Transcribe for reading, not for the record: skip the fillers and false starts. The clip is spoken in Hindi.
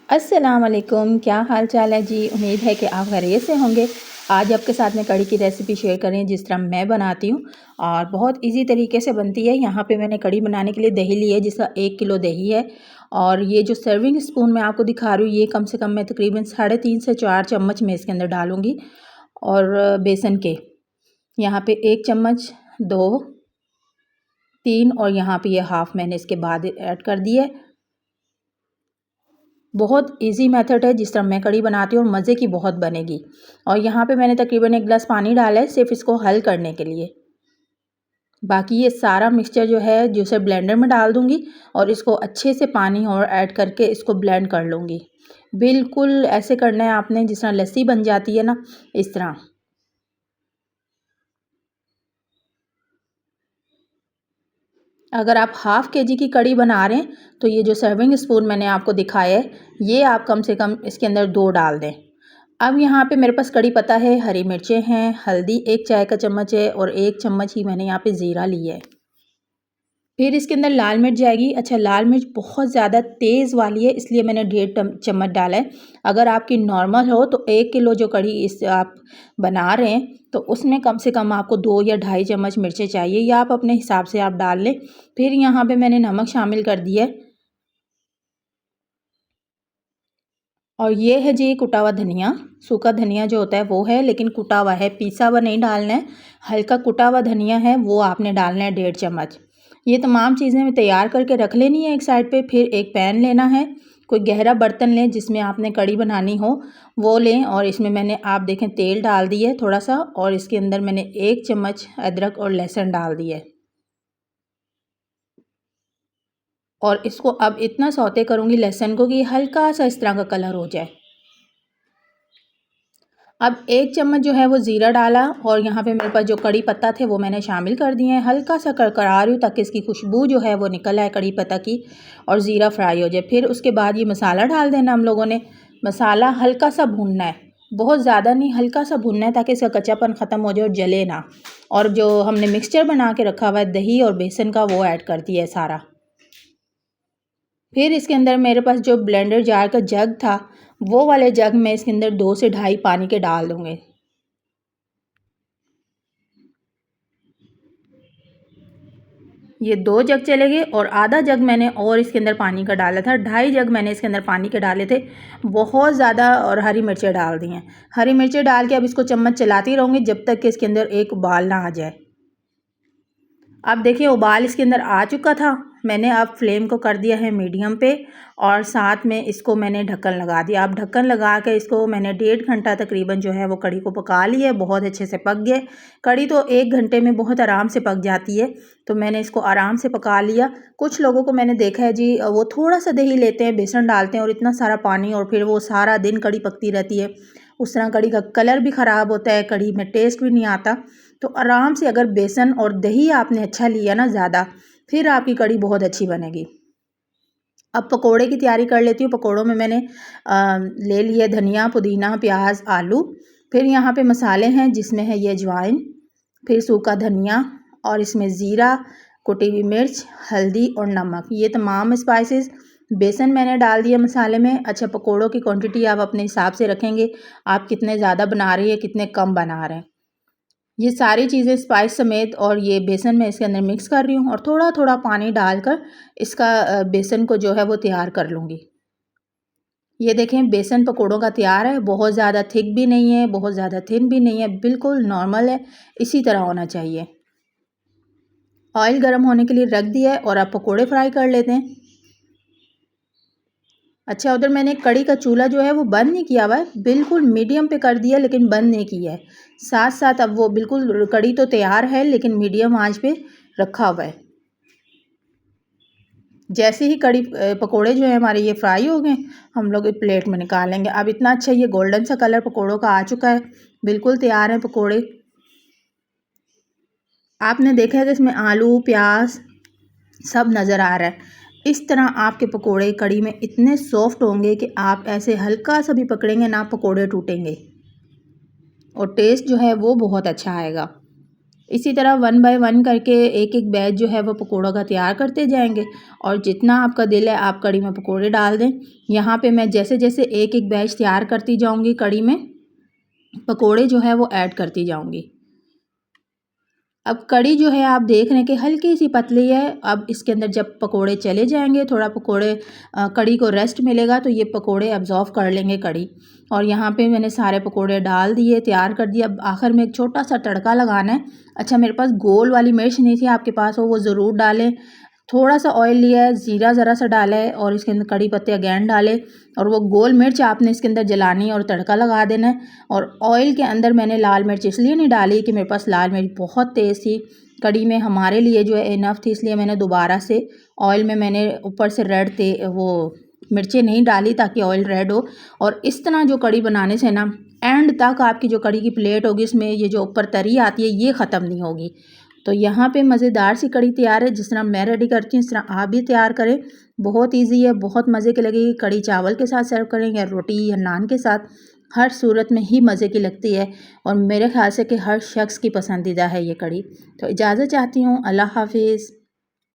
अस्सलाम वालेकुम, क्या हाल चाल है जी। उम्मीद है कि आप खैरियत से होंगे। आज आपके साथ में कड़ी की रेसिपी शेयर करें जिस तरह मैं बनाती हूँ और बहुत इजी तरीके से बनती है। यहाँ पे मैंने कड़ी बनाने के लिए दही ली है, जिसका 1 किलो दही है। और ये जो सर्विंग स्पून मैं आपको दिखा रही हूँ, ये कम से कम मैं तकरीबन 3.5 से 4 चम्मच मैं इसके अंदर डालूँगी। और बेसन के यहाँ पे 1 चम्मच, 2, 3 और यहाँ पे ये हाफ़ मैंने इसके बाद ऐड कर दी है। बहुत इजी मेथड है जिस तरह मैं कड़ी बनाती हूँ और मज़े की बहुत बनेगी। और यहाँ पे मैंने तकरीबन 1 गिलास पानी डाला है सिर्फ इसको हल करने के लिए। बाकी ये सारा मिक्सचर जो है जूसर ब्लेंडर में डाल दूँगी और इसको अच्छे से पानी और ऐड करके इसको ब्लेंड कर लूँगी। बिल्कुल ऐसे करना है आपने जिस तरह लस्सी बन जाती है ना, इस तरह। अगर आप हाफ़ केजी की कड़ी बना रहे हैं तो ये जो सर्विंग स्पून मैंने आपको दिखाया है, ये आप कम से कम इसके अंदर 2 डाल दें। अब यहाँ पे मेरे पास कड़ी पत्ता है, हरी मिर्चें हैं, हल्दी 1 चाय का चम्मच है और 1 चम्मच ही मैंने यहाँ पे ज़ीरा ली है। फिर इसके अंदर लाल मिर्च जाएगी। अच्छा, लाल मिर्च बहुत ज़्यादा तेज़ वाली है, इसलिए मैंने 1.5 चम्मच डाला है। अगर आपकी नॉर्मल हो तो 1 किलो जो कड़ी इस आप बना रहे हैं तो उसमें कम से कम आपको 2 या ढाई चम्मच मिर्चें चाहिए, या आप अपने हिसाब से आप डाल लें। फिर यहाँ पे मैंने नमक शामिल कर दिया है। और ये है जी कुटा हुआ धनिया। सूखा धनिया जो होता है वो है, लेकिन कुटा हुआ है, पीसा हुआ नहीं डालना है। हल्का कुटा हुआ धनिया है, वो आपने डालना है 1.5 चम्मच। ये तमाम चीज़ें मैं तैयार करके रख लेनी है एक साइड पे। फिर एक पैन लेना है, कोई गहरा बर्तन लें जिसमें आपने कड़ी बनानी हो वो लें। और इसमें मैंने आप देखें तेल डाल दिया है थोड़ा सा, और इसके अंदर मैंने 1 चम्मच अदरक और लहसुन डाल दिया है। और इसको अब इतना सौते करूँगी लहसुन को कि हल्का सा इस तरह का कलर हो जाए। अब 1 चम्मच जो है वो ज़ीरा डाला, और यहाँ पे मेरे पास जो कड़ी पत्ता थे वो मैंने शामिल कर दिए हैं। हल्का सा करकरा रही हूँ ताकि इसकी खुशबू जो है वो निकल आए कड़ी पत्ता की, और ज़ीरा फ्राई हो जाए। फिर उसके बाद ये मसाला डाल देना हम लोगों ने। मसाला हल्का सा भूनना है, बहुत ज़्यादा नहीं, हल्का सा भूनना है ताकि इसका कच्चापन ख़त्म हो जाए और जले ना। और जो हमने मिक्सचर बना के रखा हुआ है दही और बेसन का, वो ऐड कर दिया है सारा। फिर इसके अंदर मेरे पास जो ब्लेंडर जार का जग था, वो वाले जग में इसके अंदर 2 से ढाई पानी के डाल दूँगी। ये 2 जग चले गए, और आधा जग मैंने और इसके अंदर पानी का डाला था। 2.5 जग मैंने इसके अंदर पानी के डाले थे, बहुत ज़्यादा। और हरी मिर्चें डाल दी हैं। हरी मिर्चें डाल के अब इसको चम्मच चलाती रहूँगी जब तक कि इसके अंदर एक उबाल ना आ जाए। अब देखिए उबाल इसके अंदर आ चुका था। मैंने अब फ्लेम को कर दिया है मीडियम पे, और साथ में इसको मैंने ढक्कन लगा दिया। अब ढक्कन लगा के इसको मैंने 1.5 घंटा तकरीबन जो है वो कड़ी को पका लिया है। बहुत अच्छे से पक गए। कड़ी तो 1 घंटे में बहुत आराम से पक जाती है, तो मैंने इसको आराम से पका लिया। कुछ लोगों को मैंने देखा है जी, वो थोड़ा सा दही लेते हैं, बेसन डालते हैं और इतना सारा पानी, और फिर वो सारा दिन कड़ी पकती रहती है। उस तरह कड़ी का कलर भी ख़राब होता है, कड़ी में टेस्ट भी नहीं आता। तो आराम से अगर बेसन और दही आपने अच्छा लिया ना ज़्यादा, फिर आपकी कड़ी बहुत अच्छी बनेगी। अब पकोड़े की तैयारी कर लेती हूँ। पकोड़ों में मैंने ले लिया धनिया, पुदीना, प्याज, आलू। फिर यहाँ पे मसाले हैं जिसमें है ये अजवाइन, फिर सूखा धनिया, और इसमें ज़ीरा, कुटी हुई मिर्च, हल्दी और नमक, ये तमाम स्पाइसेस। बेसन मैंने डाल दिया मसाले में। अच्छा, पकोड़ों की क्वांटिटी आप अपने हिसाब से रखेंगे, आप कितने ज़्यादा बना रही है, कितने कम बना रहे हैं। ये सारी चीज़ें स्पाइस समेत और ये बेसन मैं इसके अंदर मिक्स कर रही हूँ, और थोड़ा थोड़ा पानी डालकर इसका बेसन को जो है वो तैयार कर लूँगी। ये देखें बेसन पकोड़ों का तैयार है। बहुत ज़्यादा थिक भी नहीं है, बहुत ज़्यादा थिन भी नहीं है, बिल्कुल नॉर्मल है, इसी तरह होना चाहिए। ऑयल गर्म होने के लिए रख दिया है, और अब पकोड़े फ्राई कर लेते हैं। अच्छा, उधर मैंने कड़ी का चूल्हा जो है वो बंद नहीं किया हुआ है, बिल्कुल मीडियम पे कर दिया, लेकिन बंद नहीं किया है। साथ साथ अब वो बिल्कुल कड़ी तो तैयार है, लेकिन मीडियम आंच पे रखा हुआ है। जैसे ही कड़ी पकोड़े जो है हमारे ये फ्राई हो गए, हम लोग एक प्लेट में निकाल लेंगे। अब इतना अच्छा ये गोल्डन सा कलर पकोड़ों का आ चुका है, बिल्कुल तैयार है पकोड़े। आपने देखा है कि इसमें आलू, प्याज सब नज़र आ रहा है। इस तरह आपके पकोड़े कड़ी में इतने सॉफ्ट होंगे कि आप ऐसे हल्का सा भी पकड़ेंगे ना, पकोड़े टूटेंगे, और टेस्ट जो है वो बहुत अच्छा आएगा। इसी तरह 1 बाय 1 करके एक एक बैच जो है वो पकोड़ों का तैयार करते जाएंगे और जितना आपका दिल है आप कढ़ी में पकोड़े डाल दें। यहाँ पे मैं जैसे जैसे एक एक बैच तैयार करती जाऊँगी कढ़ी में पकोड़े जो है वो ऐड करती जाऊँगी। अब कढ़ी जो है आप देख रहे हैं कि हल्की सी पतली है। अब इसके अंदर जब पकोड़े चले जाएंगे थोड़ा पकोड़े कढ़ी को रेस्ट मिलेगा तो ये पकोड़े अब्जॉर्व कर लेंगे कढ़ी। और यहाँ पे मैंने सारे पकोड़े डाल दिए, तैयार कर दिए। अब आखिर में एक छोटा सा तड़का लगाना है। अच्छा मेरे पास गोल वाली मिर्च नहीं थी, आपके पास हो वो ज़रूर डालें। थोड़ा सा ऑयल लिया है, ज़ीरा ज़रा सा डाला है और इसके अंदर कड़ी पत्ते अगेन डाले और वो गोल मिर्च आपने इसके अंदर जलानी और तड़का लगा देना है। और ऑयल के अंदर मैंने लाल मिर्च इसलिए नहीं डाली कि मेरे पास लाल मिर्च बहुत तेज़ थी, कड़ी में हमारे लिए जो है इनफ थी, इसलिए मैंने दोबारा से ऑयल में मैंने ऊपर से रेड थे वो मिर्चें नहीं डाली ताकि ऑयल रेड हो। और इस तरह जो कड़ी बनाने से ना एंड तक आपकी जो कड़ी की प्लेट होगी इसमें ये जो ऊपर तरी आती है ये ख़त्म नहीं होगी। तो यहाँ पे मज़ेदार सी कड़ी तैयार है। जिस तरह मैं रेडी करती हूँ इस तरह आप भी तैयार करें। बहुत इजी है, बहुत मज़े की लगेगी। कड़ी चावल के साथ सर्व करें या रोटी या नान के साथ, हर सूरत में ही मज़े की लगती है और मेरे ख्याल से कि हर शख्स की पसंदीदा है ये कड़ी। तो इजाज़त चाहती हूँ। अल्लाह हाफिज़।